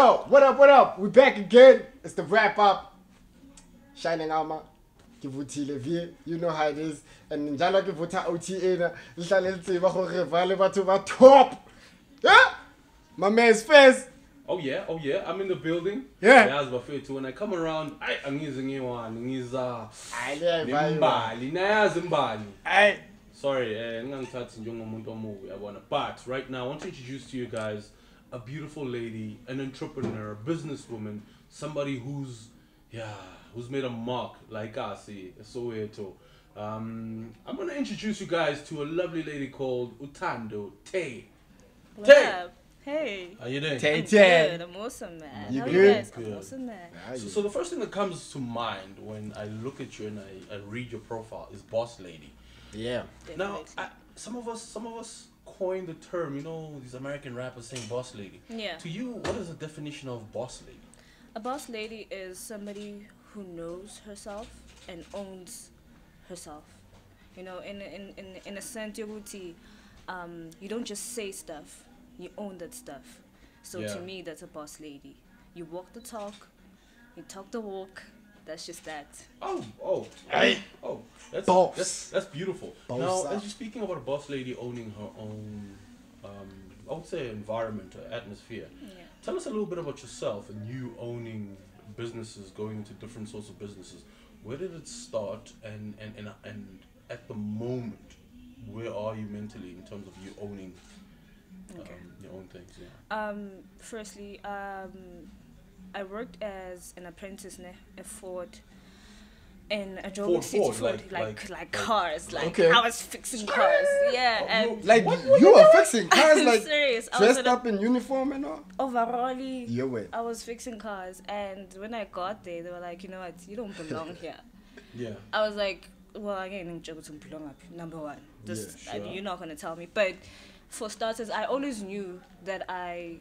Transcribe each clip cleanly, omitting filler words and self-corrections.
Yo, what up, what up? We back again. It's the wrap up. Shining Alma. Kivutile vie. You know how it is. And njalo kivuta OTA na. Lihlale litsiba gore vale batho ba top. Yeah? My man's first. Oh yeah, I'm in the building. Yeah. As bafethu when I come around, angize ngiwani, ngiza Imbali. Nayazi imbali. Ay. Sorry, ngangithathi njengomuntu omubi yabona. But right now I want to introduce to you guys a beautiful lady, an entrepreneur, a businesswoman, somebody who's made a mark like us, Soweto. I'm gonna introduce you guys to a lovely lady called Thando. What up? Hey. How you doing? I'm good. I'm awesome, man. You How good? you guys? Good. I'm awesome, man. So the first thing that comes to mind when I look at you and I read your profile is boss lady. Yeah. Now, some of us coined the term, you know, these American rappers saying boss lady. Yeah. To you, what is the definition of boss lady? A boss lady is somebody who knows herself and owns herself. You know, in a sense, you don't just say stuff, you own that stuff. So to me, that's a boss lady. You walk the talk, you talk the walk. That's just that. That's beautiful. Boss now, up. as you're speaking about a boss lady owning her own, I would say environment or atmosphere. Yeah. Tell us a little bit about yourself and you owning businesses, going into different sorts of businesses. Where did it start, and at the moment, where are you mentally in terms of you owning your own things? Yeah. Firstly, I worked as an apprentice at Ford. In a Joburg City Ford, like cars, like okay. I was fixing cars, yeah, and Like you were fixing cars, I'm like serious. I dressed was up in uniform and all. overally. Yeah, wait. I was fixing cars, and when I got there, they were like, you know what, you don't belong here. Yeah. I was like, well, I ain't to belong up. Number one, just Yeah, sure. you're not gonna tell me. But for starters, I always knew that I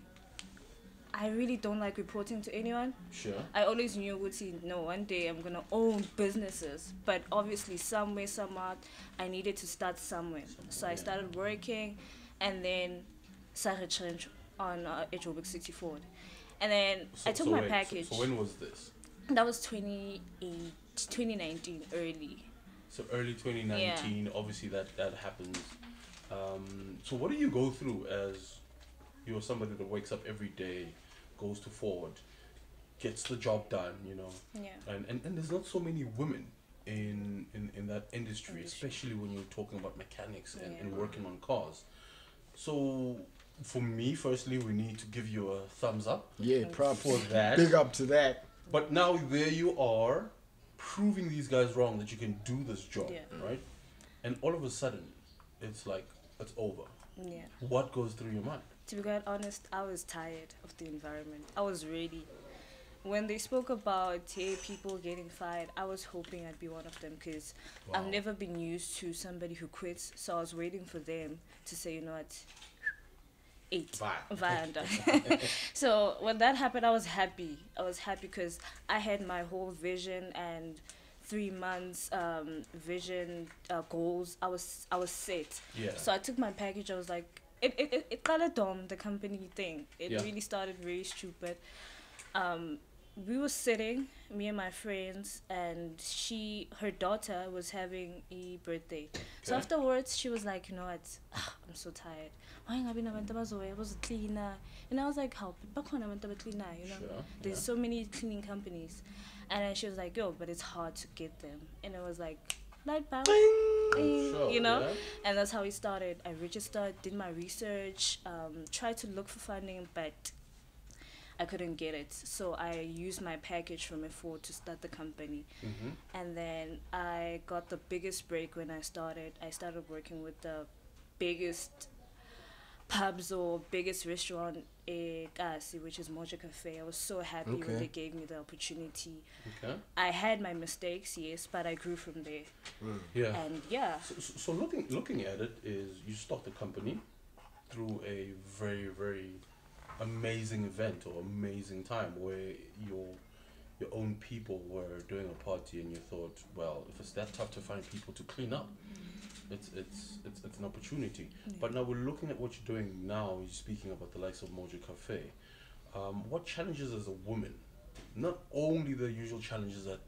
really don't like reporting to anyone. Sure. I always knew, one day I'm gonna own businesses. But obviously, somewhere, somehow, I needed to start somewhere. So I started working, and then started change on Joburg City Ford, and then I took my package. So when was this? That was 2019, early. So early 2019. Obviously, that happens. So what do you go through as you're somebody that wakes up every day, goes to Ford, gets the job done, you know? Yeah. And there's not so many women in that industry, especially when you're talking about mechanics and working on cars. So for me, firstly, we need to give you a thumbs up. Yeah, props for that. Big up to that. But now there you are, proving these guys wrong that you can do this job, right? And all of a sudden, it's like, it's over. Yeah. What goes through your mind? To be quite honest, I was tired of the environment. I was ready. When they spoke about people getting fired, I was hoping I'd be one of them because I've never been used to somebody who quits. So I was waiting for them to say, you know what, Vanda. So when that happened, I was happy. I was happy because I had my whole vision and 3 months vision goals. I was set. Yeah. So I took my package. I was like, it got a dom, the company thing. It really started very stupid. We were sitting, me and my friends, and her daughter was having a birthday. So afterwards, she was like, you know what, I'm so tired. Why I was a cleaner. And I was like, how? You know? Sure, There's so many cleaning companies. And then she was like, yo, but it's hard to get them. And it was like, light bulb, Sure, you know? And that's how we started. I registered, did my research, tried to look for funding, but I couldn't get it. So I used my package from Ford to start the company. And then I got the biggest break when I started. I started working with the biggest pubs or biggest restaurant in Kasi, which is Moja Cafe. I was so happy when they gave me the opportunity. I had my mistakes, yes, but I grew from there. Yeah. And So looking at it is you start the company through a very, very amazing event or amazing time where your own people were doing a party and you thought, well, if it's that tough to find people to clean up, it's an opportunity. But now we're looking at what you're doing now. You're speaking about the likes of Moja Cafe. what challenges as a woman, not only the usual challenges that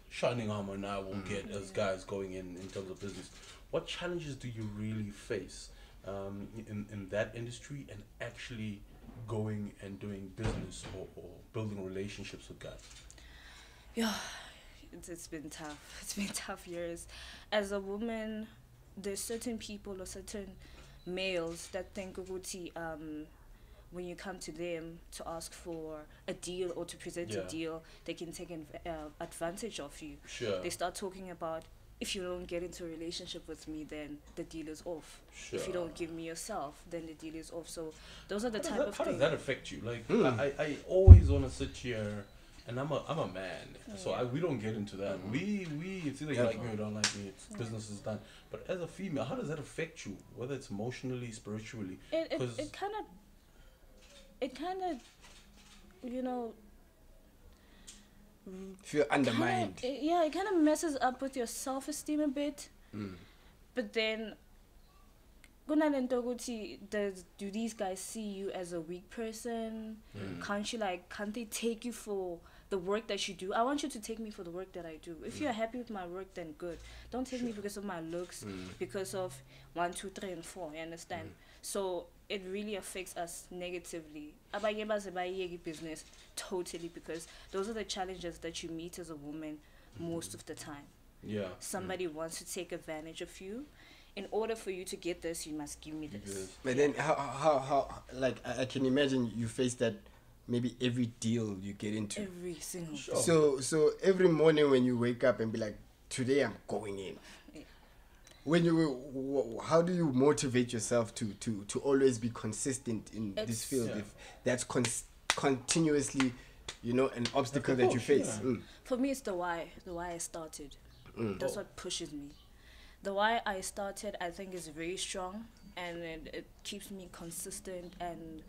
Shining Armor and I will get as guys going in terms of business, what challenges do you really face in that industry and actually going and doing business or building relationships with guys? Yeah, it's been tough. It's been tough years. As a woman, there's certain people or certain males that think ukuthi, when you come to them to ask for a deal or to present a deal, they can take advantage of you. Sure. They start talking about, if you don't get into a relationship with me, then the deal is off. Sure. If you don't give me yourself, then the deal is off. So those are the type of how does things. that affect you? Like I always want to sit here, and I'm a man, so we don't get into that. We it's either you like me or don't like me. It's business is done. But as a female, how does that affect you? Whether it's emotionally, spiritually? It kind of, you know, feel undermined. It kind of messes up with your self-esteem a bit. But then, do these guys see you as a weak person? Can't they take you for the work that you do? I want you to take me for the work that I do. If you're happy with my work, then good. Don't take me because of my looks, because of 1, 2, 3, and 4. You understand? So it really affects us negatively. Abanye baze business totally, because those are the challenges that you meet as a woman most of the time. Yeah. Somebody wants to take advantage of you. In order for you to get this, you must give me this. But then how like I can imagine you face that maybe every deal you get into. Every single. So every morning when you wake up and be like, today I'm going in. When how do you motivate yourself to always be consistent in this field if that's continuously, you know, an obstacle that you face? For me, it's the why I started. That's what pushes me. The why I started, I think, is very strong, and it keeps me consistent, and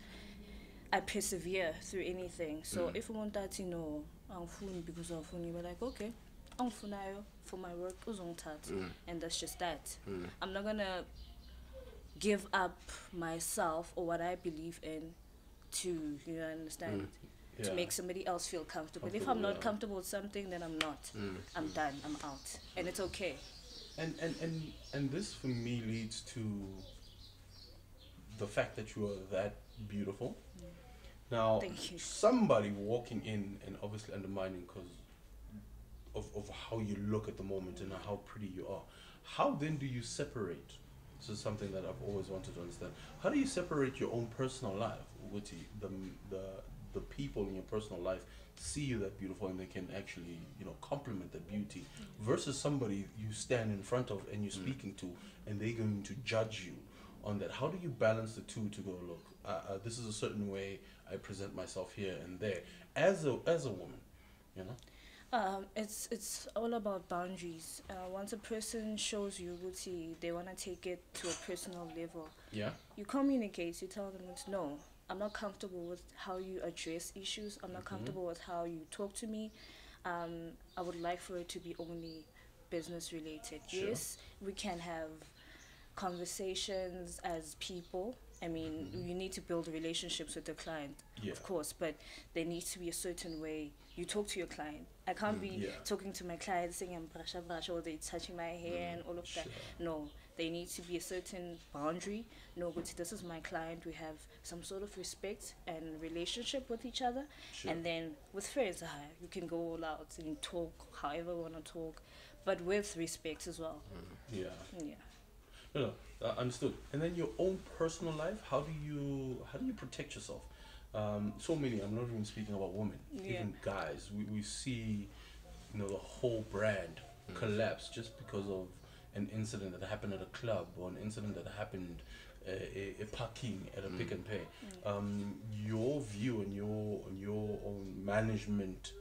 I persevere through anything. So if I want that, you know, I'm fooling because I'm fooling, but like, okay, I'm funayo for my work, and that's just that. I'm not gonna give up myself or what I believe in to, you know, understand, to make somebody else feel comfortable. If I'm not comfortable with something, then I'm not. I'm done. I'm out, and it's okay. And this for me leads to the fact that you are that beautiful. Now, somebody walking in and obviously undermining because of how you look at the moment and how pretty you are. How then do you separate? This is something that I've always wanted to understand. How do you separate your own personal life, Wuti, the people in your personal life see you that beautiful and they can actually, you know, compliment the beauty, versus somebody you stand in front of and you're speaking to and they're going to judge you on that? How do you balance the two to go, look, this is a certain way I present myself here and there as a woman, you know? It's all about boundaries. Once a person shows you they want to take it to a personal level. Yeah. You communicate. You tell them, no, I'm not comfortable with how you address issues. I'm not comfortable with how you talk to me. I would like for it to be only business related. Sure. Yes, we can have conversations as people. I mean, you need to build relationships with the client, of course, but there needs to be a certain way you talk to your client. I can't be talking to my client saying I'm brasha, or they touching my hair and all of that. No, there needs to be a certain boundary. No, but this is my client. We have some sort of respect and relationship with each other. And then with friends, you can go all out and talk however you want to talk, but with respect as well. Yeah. No, understood. And then your own personal life, how do you protect yourself? So many, I'm not even speaking about women, even guys, we see, you know, the whole brand collapse just because of an incident that happened at a club or an incident that happened a parking at a Pick and Pay. Your view and your own management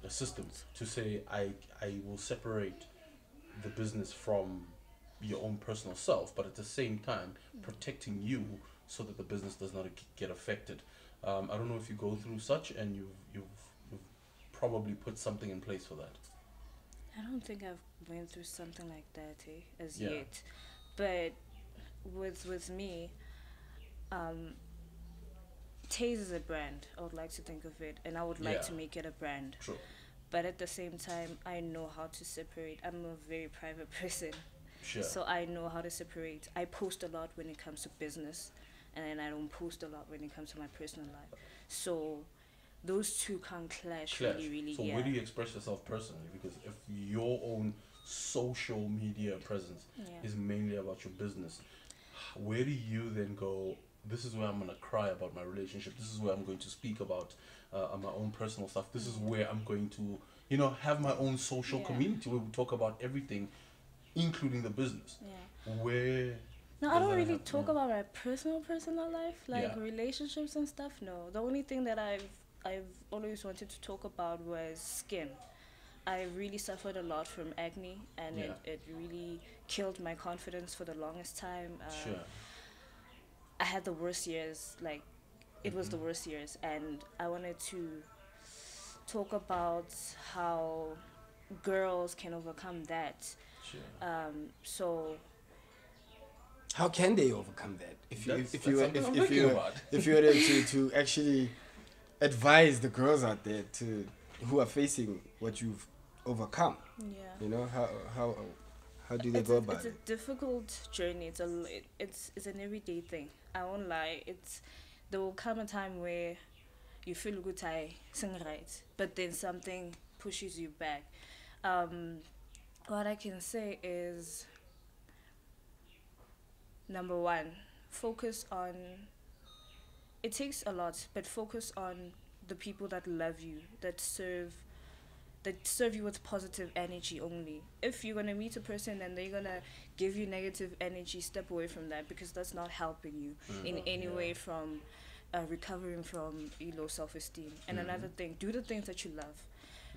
system to say I will separate the business from your own personal self, but at the same time protecting you so that the business does not get affected. I don't know if you go through such, and you've probably put something in place for that. I don't think I've went through something like that as yet, but with me, Taze is a brand. I would like to think of it, and I would like Yeah. to make it a brand. True. But at the same time, I know how to separate. I'm a very private person, Sure. so I know how to separate. I post a lot when it comes to business, and then I don't post a lot when it comes to my personal life. So those two can't clash, Clash. really, really. So Yeah. where do you express yourself personally? Because if your own social media presence Yeah. is mainly about your business, where do you then go? This is where I'm gonna cry about my relationship. This is where I'm going to speak about my own personal stuff. This is where I'm going to, have my own social Yeah. community where we talk about everything, including the business. Yeah. Where? No, I does don't that really happen? talk about my personal life, like Yeah. relationships and stuff. No, the only thing that I've always wanted to talk about was skin. I really suffered a lot from acne, and Yeah. it really killed my confidence for the longest time. Sure. I had the worst years, like it was the worst years, and I wanted to talk about how girls can overcome that. Sure. So How can they overcome that? If you That's if you were something I'm if thinking you were about. if you were to actually advise the girls out there who are facing what you've overcome, yeah. how do they go about It's a it? difficult journey. It's an everyday thing. I won't lie. There will come a time where you feel good, I sing right, but then something pushes you back. What I can say is, number one, focus on. It takes a lot, but focus on the people that love you, that serve you with positive energy only. If you're gonna meet a person and they're gonna give you negative energy, step away from that, because that's not helping you in any way from recovering from low self-esteem. And another thing, do the things that you love.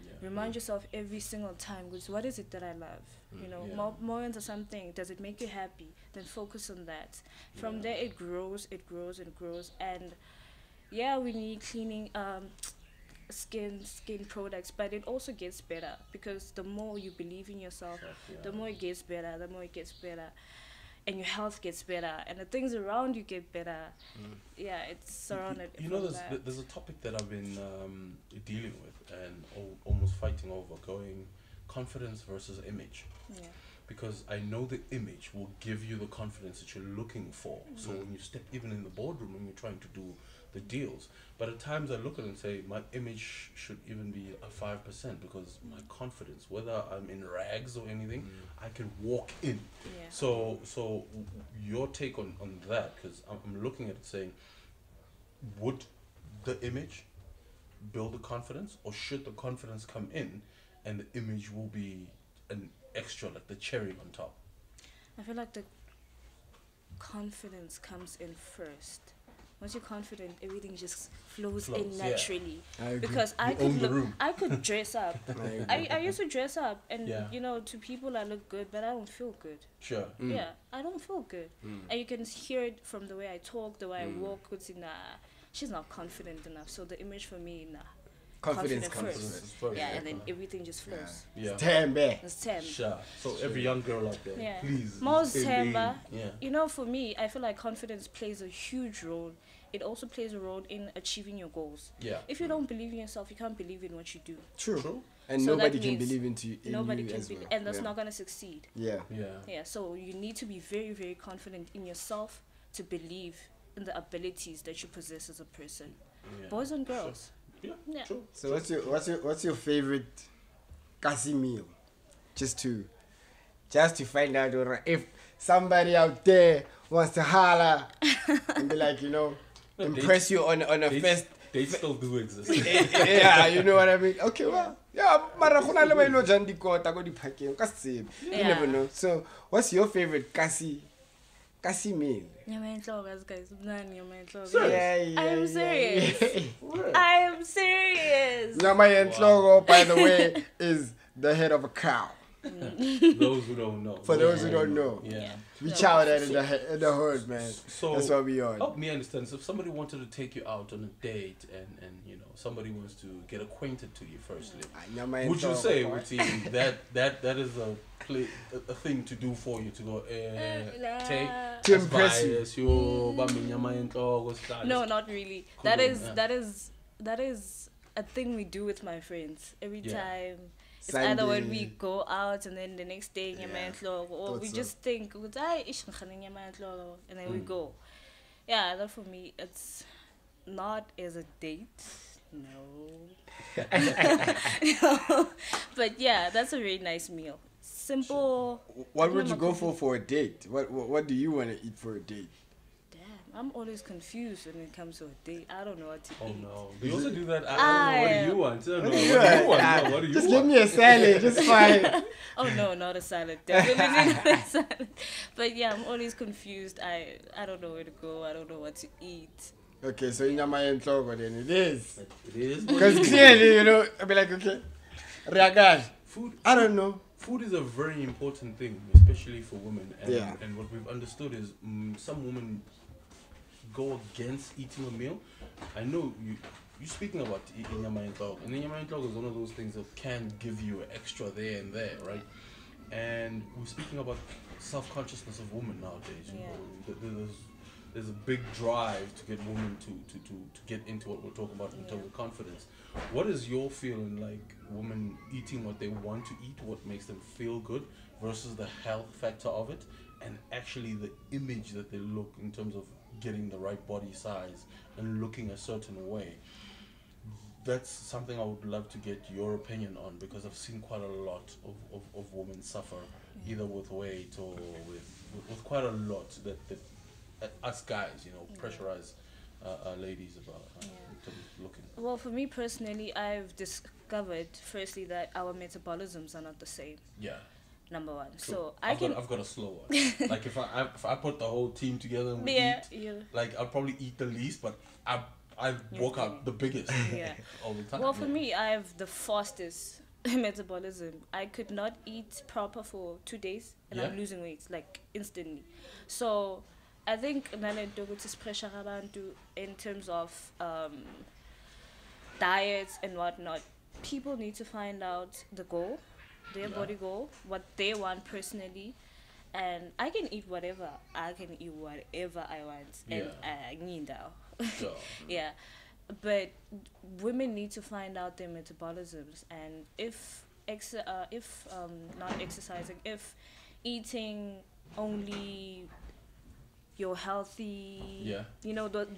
Yeah. Remind yourself every single time, because what is it that I love? Yeah. Moments or something, does it make you happy? Then focus on that. From there it grows and grows. And yeah, we need cleaning skin products, but it also gets better, because the more you believe in yourself, the more it gets better, and your health gets better, and the things around you get better. Yeah, it's surrounded. There's a topic that I've been dealing with and almost fighting over, going confidence versus image. Yeah. Because I know the image will give you the confidence that you're looking for. So when you step even in the boardroom when you're trying to do the deals, but at times I look at it and say my image should even be a 5%, because my confidence, whether I'm in rags or anything, I can walk in. Yeah. So your take on that, because I'm looking at it saying, would the image build the confidence, or should the confidence come in and the image will be an extra, like the cherry on top? I feel like the confidence comes in first. Once you're confident, everything just flows in yeah. naturally. I agree. Because I own the could room. I could dress up. I used to dress up, and Yeah. to people I look good, but I don't feel good. Sure. Yeah, I don't feel good, and you can hear it from the way I talk, the way I walk. It's she's not confident enough. So the image for me, Confidence confident comes first. first. Yeah, and then everything just flows. Yeah. Tembe. It's 10. Sure. So every young girl out there, Yeah. please. Most stay Temba, Yeah. for me, I feel like confidence plays a huge role. It also plays a role in achieving your goals. Yeah. If you don't believe in yourself, you can't believe in what you do. True. And So nobody that can means believe in Nobody you can as believe, well. and that's Yeah. not gonna succeed. Yeah. Yeah. Yeah, so you need to be very, very confident in yourself to believe in the abilities that you possess as a person. Yeah. Boys and girls. Yeah. Yeah. True. So what's your favorite kasi meal? Just to find out if somebody out there wants to holler and be like, impress you on a first. They still do exist. Yeah, you know what I mean? Okay, well, yeah, mara khona le ba ilo jang dikota go diphakeng ka se. You Yeah. never know. So, what's your favorite kasi meal? Guys. Yeah, I am serious. Word. I am serious. Nyama yenhloko, by the way, is the head of a cow. Those who don't know. For those who don't know. Yeah. We chow that in the hood, man. So that's what we on. Help me understand. So if somebody wanted to take you out on a date and somebody wants to get acquainted to you firstly, would you say that is a thing to do for you to go take to impress you? No, not really. That is a thing we do with my friends every time. It's either when we go out and then the next day or we just think and then we go. Yeah, that for me it's not as a date. No. But yeah, that's a really nice meal. Simple. What would you go for a date? What do you want to eat for a date? I'm always confused when it comes to a date. I don't know what to eat. Oh no. Do you also do that? I don't know. What do you want? I don't know. What do you want? No, what do you Just want? give me a salad. It's fine. Oh no, not a salad. Definitely not a salad. But yeah, I'm always confused. I don't know where to go. I don't know what to eat. Okay, so in my logo then it is. It is. Because clearly, I'll be like, okay. Reagad. Food. I don't know. Food is a very important thing, especially for women. And what we've understood is some women go against eating a meal. I know you're speaking about inyama yenhloko, and inyama yenhloko is one of those things that can give you an extra there and there, right? And we're speaking about self-consciousness of women nowadays. You know, there's a big drive to get women to get into what we're talking about in terms of confidence. What is your feeling like women eating what they want to eat, what makes them feel good, versus the health factor of it, and actually the image that they look in terms of getting the right body size and looking a certain way? That's something I would love to get your opinion on, because I've seen quite a lot of women suffer either with weight or with quite a lot that us guys, pressurize ladies about in terms of looking. Well, for me personally, I've discovered firstly that our metabolisms are not the same. Yeah. Number one. True. So I've got a slow one. Like if I put the whole team together and we eat, like I'll probably eat the least, but I walk out the biggest all the time. Well, for me, I have the fastest metabolism. I could not eat proper for 2 days and I'm losing weight like instantly. So I think pressure in terms of diets and whatnot. People need to find out the goal, their body goal, what they want personally, and I can eat whatever. I can eat whatever I want, and I need now. Yeah, but women need to find out their metabolisms, and if not exercising, if eating only your healthy,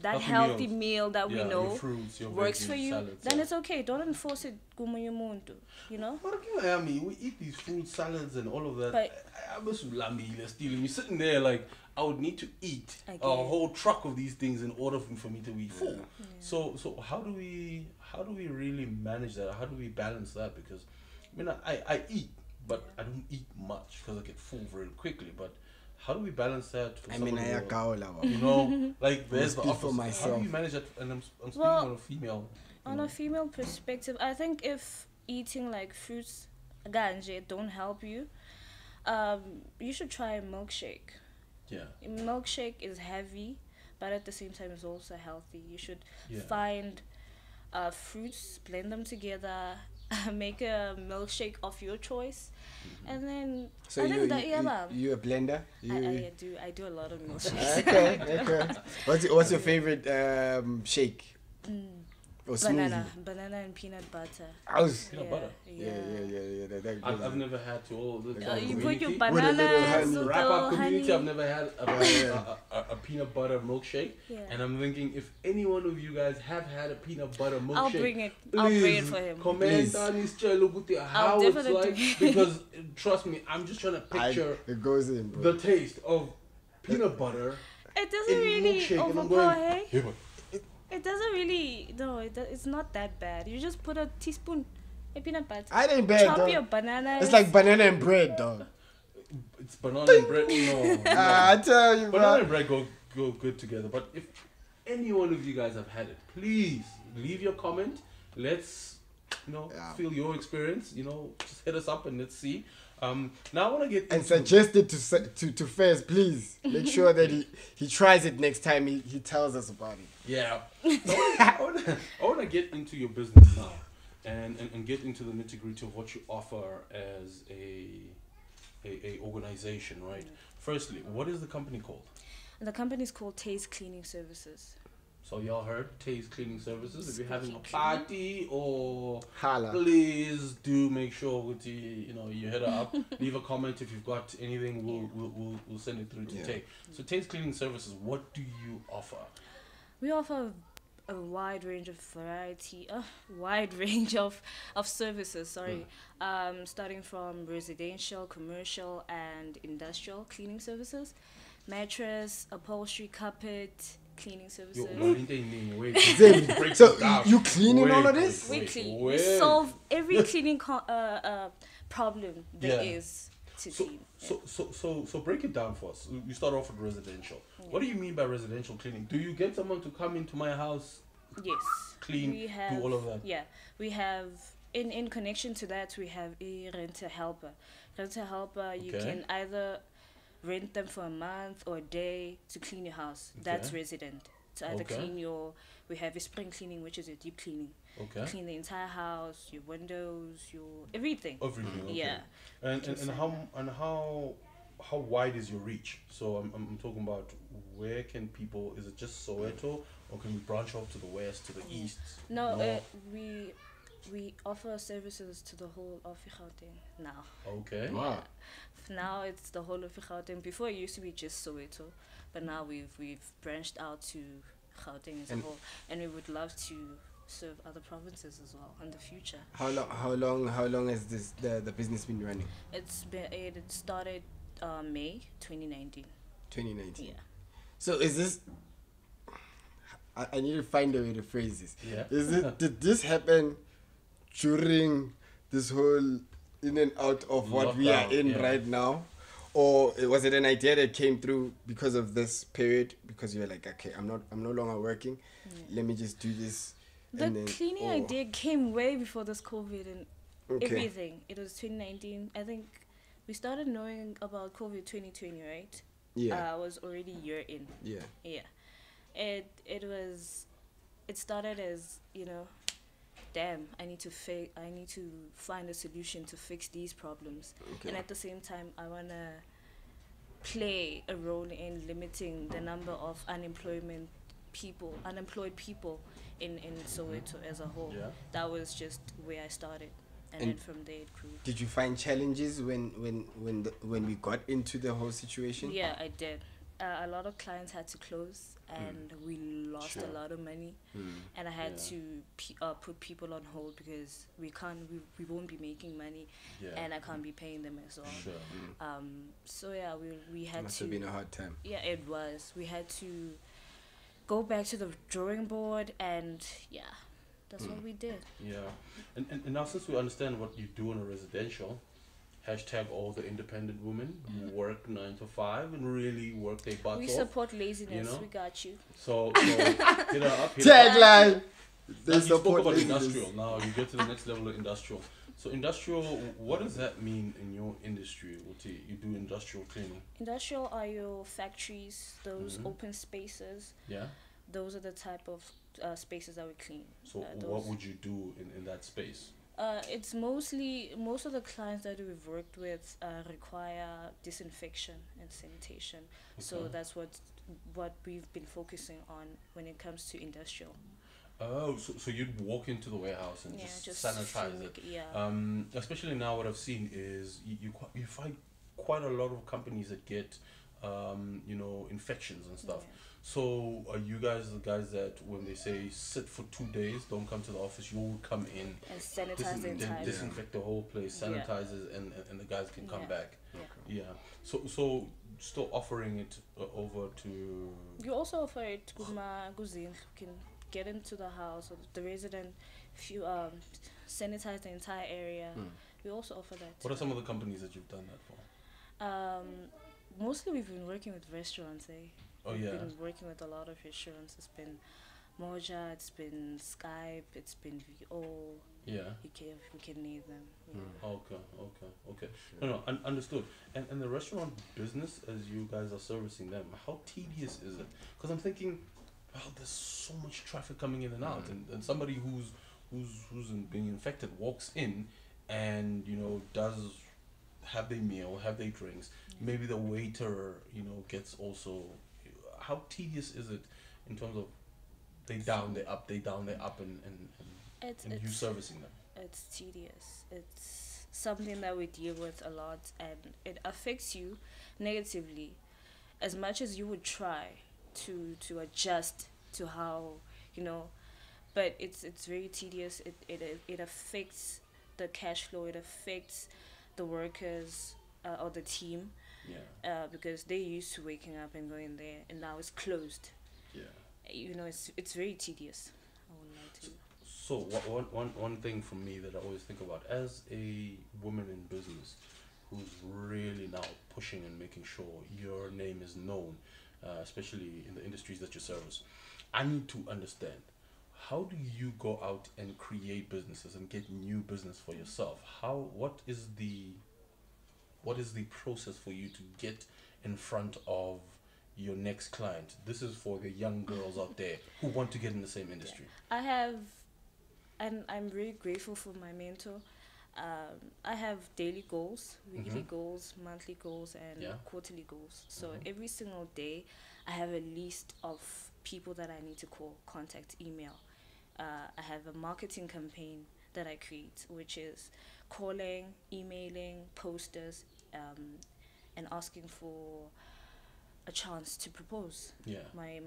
that healthy meal that we know your fruits, your works veggies, for you, salads, then it's okay. Don't enforce it. But we eat these fruit salads and all of that. But you're sitting there like I would need to eat a whole truck of these things in order for me to be full. Yeah. So how do we really manage that? How do we balance that? Because I eat, but I don't eat much because I get full very quickly. But how do we balance that? For like there's the opposite. How do you manage that? And I'm speaking on a female. On a female perspective, I think if eating like fruits, ganje, don't help you, you should try a milkshake. Yeah. A milkshake is heavy, but at the same time is also healthy. You should find fruits, blend them together, make a milkshake of your choice, and then so you a blender? I do a lot of milkshakes. Okay. What's your favorite shake? Or banana and peanut butter. Peanut butter. Yeah. I've never had to all the you put your bananas, wrap up community. I've never had a peanut butter milkshake, and I'm thinking if any one of you guys have had a peanut butter milkshake, I'll bring it for him. Comment how it's like, because trust me, I'm just trying to picture it goes in, bro. the taste of peanut butter. It doesn't really overpower, hey? It doesn't really, it's not that bad. You just put a teaspoon of peanut butter. I ain't bad, chop your bananas. It's like banana and bread, dog. It's banana and bread. No. I tell you, bro. Banana and bread go good together. But if any one of you guys have had it, please leave your comment. Let's, feel your experience. Just hit us up and let's see. Now I want to get And into suggest it to Fez, please. Make sure that he tries it next time he tells us about it. Yeah. I want to get into your business now and get into the nitty gritty of what you offer as a organization, right? Firstly, what is the company called? The company is called Taste Cleaning Services. So y'all heard Taste Cleaning Services. If you're having a party or Holla. please do make sure with you hit her up. Leave a comment if you've got anything. We'll send it through to Tay. So Taste Cleaning Services, what do you offer? We offer a wide range of services. Starting from residential, commercial, and industrial cleaning services, mattress, upholstery, carpet cleaning services. So you cleaning all of this? We clean. We solve every cleaning problem there is to clean. So break it down for us. You start off with residential. What do you mean by residential cleaning? Do you get someone to come into my house? Yes. Clean, do all of that? Yeah. We have, in connection to that, we have a renter helper. Renter helper, you can either rent them for a month or a day to clean your house. That's resident. To either clean we have a spring cleaning, which is a deep cleaning. Okay. Clean the entire house, your windows, your everything. Everything. Okay. Yeah. And how wide is your reach? So I'm talking about where can people? Is it just Soweto, or can we branch off to the west, to the east? No, we offer services to the whole of Gauteng now. Okay. Wow. Now it's the whole of Gauteng. Before it used to be just Soweto, but now we've branched out to Gauteng as a whole, and we would love to serve other provinces as well in the future. How long has the business been running? It started May 2019. 2019. Yeah. So is this? I need to find a way to phrase this. Yeah. Did this happen during this whole in and out of what we are in right now? Or was it an idea that came through because of this period? Because you're like, okay, I'm no longer working. Let me just do this. The cleaning idea came way before this COVID and everything. It was 2019. I think we started knowing about COVID 2020, right? Yeah. I was already a year in. Yeah. Yeah. It started as, damn, I need to find a solution to fix these problems. Okay. And at the same time, I want to play a role in limiting the number of unemployed people in Soweto as a whole. Yeah. That was just where I started, and then from there it grew. Did you find challenges when we got into the whole situation? Yeah, I did. A lot of clients had to close, and we lost a lot of money, and I had to put people on hold because we won't be making money, and I can't be paying them as well. Sure. So yeah, we had Must to. have been a hard time. Yeah, it was. We had to go back to the drawing board, and that's what we did. Yeah. And now since we understand what you do in a residential, hashtag all the independent women who work 9 to 5 and really work their butts off. We support laziness. We got you. So hit her up. Tagline. You spoke about industrial. Now you get to the next level of industrial. So industrial, what does that mean in your industry, Uti? You do industrial cleaning. Industrial are your factories, those open spaces. Yeah. Those are the type of spaces that we clean. So what would you do in that space? It's most of the clients that we've worked with require disinfection and sanitation. So that's what we've been focusing on when it comes to industrial. Oh, so you'd walk into the warehouse and just sanitize it. Yeah. Especially now, what I've seen is you find quite a lot of companies that get infections and stuff. Yeah. So are you guys the guys that when they say sit for 2 days, don't come to the office, you will come in and sanitize the entire disinfect the whole place, sanitizes, and the guys can come back. Yeah. So still offering it over to. You also offer it to Guzin. You can get into the house or the resident. If you sanitize the entire area, we also offer that. What are some of the companies that you've done that for? Mostly we've been working with restaurants. Oh yeah. We've been working with a lot of restaurants. It's been Moja, it's been Skype, it's been VO. Yeah. We can name them. Yeah. Okay. No, understood. And the restaurant business, as you guys are servicing them, how tedious is it? Because I'm thinking, well, there's so much traffic coming in and out, and somebody who's being infected walks in, and does have their meal, have their drinks. Maybe the waiter, gets also. How tedious is it in terms of they down, they up, and you servicing them? It's tedious. It's something that we deal with a lot, and it affects you negatively. As much as you would try to adjust to how but it's very tedious. It affects the cash flow. It affects the workers or the team. Yeah. Because they used to waking up and going there, and now it's closed. Yeah. It's very tedious. I wouldn't lie to you. So one thing from me that I always think about as a woman in business who's really now pushing and making sure your name is known, especially in the industries that you service, I need to understand, how do you go out and create businesses and get new business for yourself? What is the process for you to get in front of your next client? This is for the young girls out there who want to get in the same industry. I have, and I'm really grateful for my mentor. I have daily goals, weekly goals, monthly goals, and quarterly goals. So every single day, I have a list of people that I need to call, contact, email. I have a marketing campaign that I create, which is calling, emailing, posters, and asking for a chance to propose my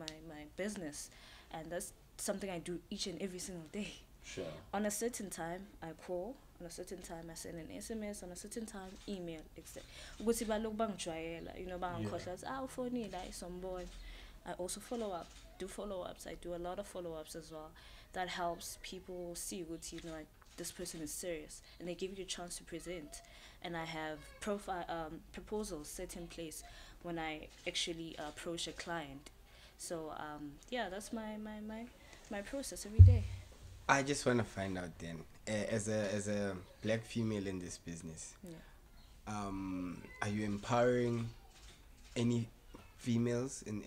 business. And that's something I do each and every single day. Sure. On a certain time, I call. On a certain time, I send an SMS. On a certain time, email. Ukuthi balokhu bangijwayela, bangikhohlwa, ufonile someone. I also do follow-ups. I do a lot of follow-ups as well. That helps people see what like this person is serious, and they give you a chance to present. And I have proposals set in place when I actually approach a client. So that's my process every day. I just want to find out then, as a black female in this business, are you empowering any females in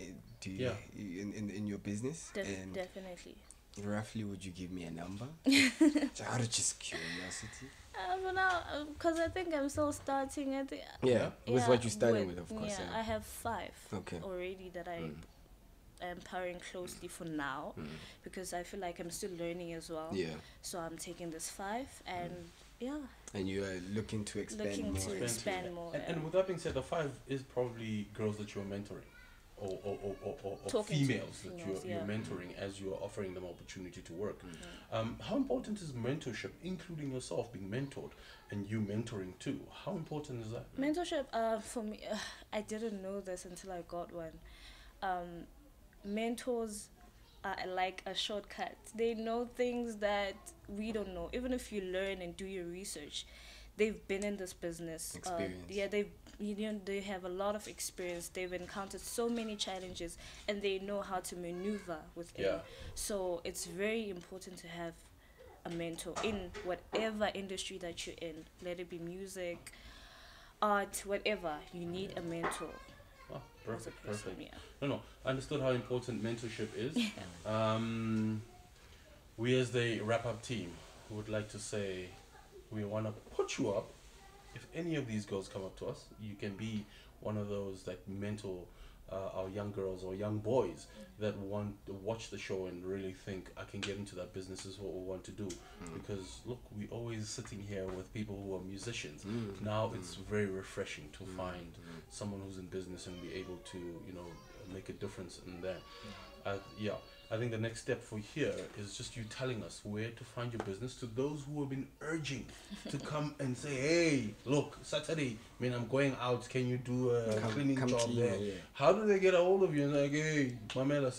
your business? Definitely. Roughly, would you give me a number? Out of just curiosity. For now, because I think I'm still starting at the... With what you're starting with, of course. I have 5 okay. already that I am pairing closely for now, because I feel like I'm still learning as well. Yeah. So I'm taking this 5, and And you are looking to expand more. And with that being said, the 5 is probably girls that you're mentoring. Or females that you're mentoring as you're offering them opportunity to work. How important is mentorship, including yourself being mentored and you mentoring too? How important is that? Mentorship, for me, I didn't know this until I got one. Mentors are like a shortcut. They know things that we don't know. Even if you learn and do your research, they've been in this business. Experience. They have a lot of experience. They've encountered so many challenges, and they know how to maneuver within. So it's very important to have a mentor in whatever industry that you're in. Let it be music, art, whatever. You need a mentor. Oh, perfect. No, I understood how important mentorship is. We as the wrap-up team would like to say we want to put you up. If any of these girls come up to us, you can be one of those that mentor our young girls or young boys that want to watch the show and really think, I can get into that business, is what we want to do. Because look, we always sitting here with people who are musicians. Now it's very refreshing to find someone who's in business and be able to, make a difference in that. I think the next step for here is just you telling us where to find your business, to those who have been urging to come and say, hey, look, Saturday, I'm going out, can you do a cleaning job there? Yeah. How do they get a hold of you? And like, hey, Mamela,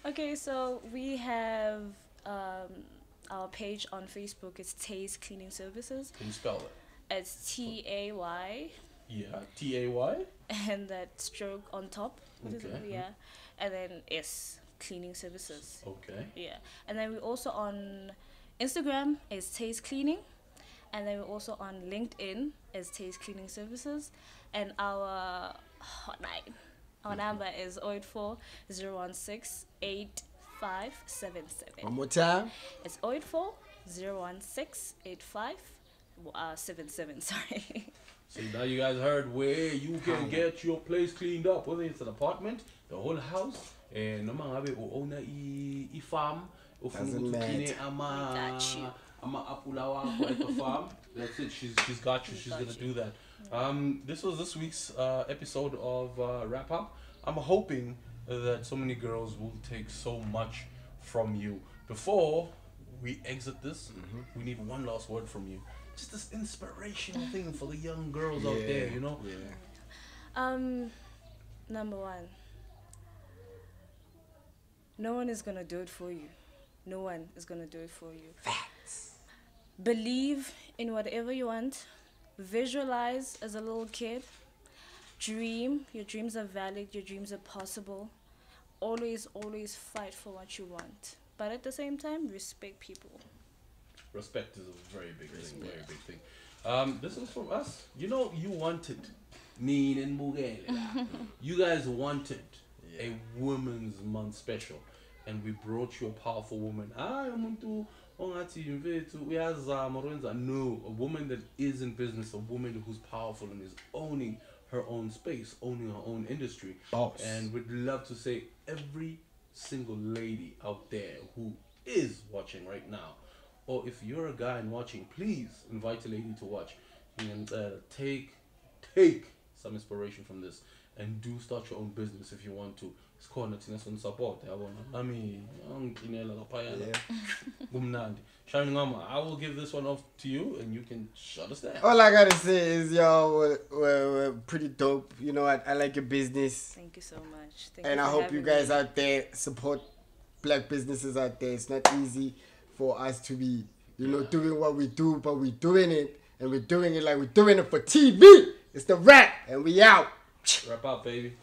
okay, so we have our page on Facebook. It's Tay's Cleaning Services. Can you spell it? It's Tay. Yeah, Tay. And that stroke on top. Okay. and then S, cleaning services. Okay. Yeah. And then we're also on Instagram as Taste Cleaning. And then we're also on LinkedIn as Taste Cleaning Services. And our hotline, our number is 084 016 8577. One more time. It's 084 016 8577. Sorry. So now you guys heard where you can get your place cleaned up, whether it's an apartment, the whole house, and no matter you own a farm, Doesn't matter. Got you. at the farm. That's it. She's got you. She's gonna do that. This was this week's episode of Wrap Up. I'm hoping that so many girls will take so much from you. Before we exit this, we need one last word from you. Just this inspirational thing for the young girls out there, you know. Yeah. Number one, no one is gonna do it for you. No one is gonna do it for you. Facts. Believe in whatever you want. Visualize as a little kid. Dream. Your dreams are valid. Your dreams are possible. Always fight for what you want. But at the same time, respect people. Respect is a very big thing. Very big thing. This is from us. You know, you wanted Neen and Mugele. You guys wanted a Women's Month special, and we brought you a powerful woman. No, a woman that is in business, a woman who's powerful and is owning her own space, owning her own industry. Boss. And we'd love to say every single lady out there who is watching right now, or if you're a guy and watching, please invite a lady to watch and take some inspiration from this, and do start your own business if you want to. It's called Natina Support. I mean, Shining Mama, I will give this one off to you and you can shut us down. All I gotta say is, y'all, we're pretty dope. You know, I like your business. Thank you so much. And I hope you guys out there support black businesses out there. It's not easy for us to be, doing what we do, but we're doing it. And we're doing it like we're doing it for TV. It's the Wrap, and we out. Wrap up, baby.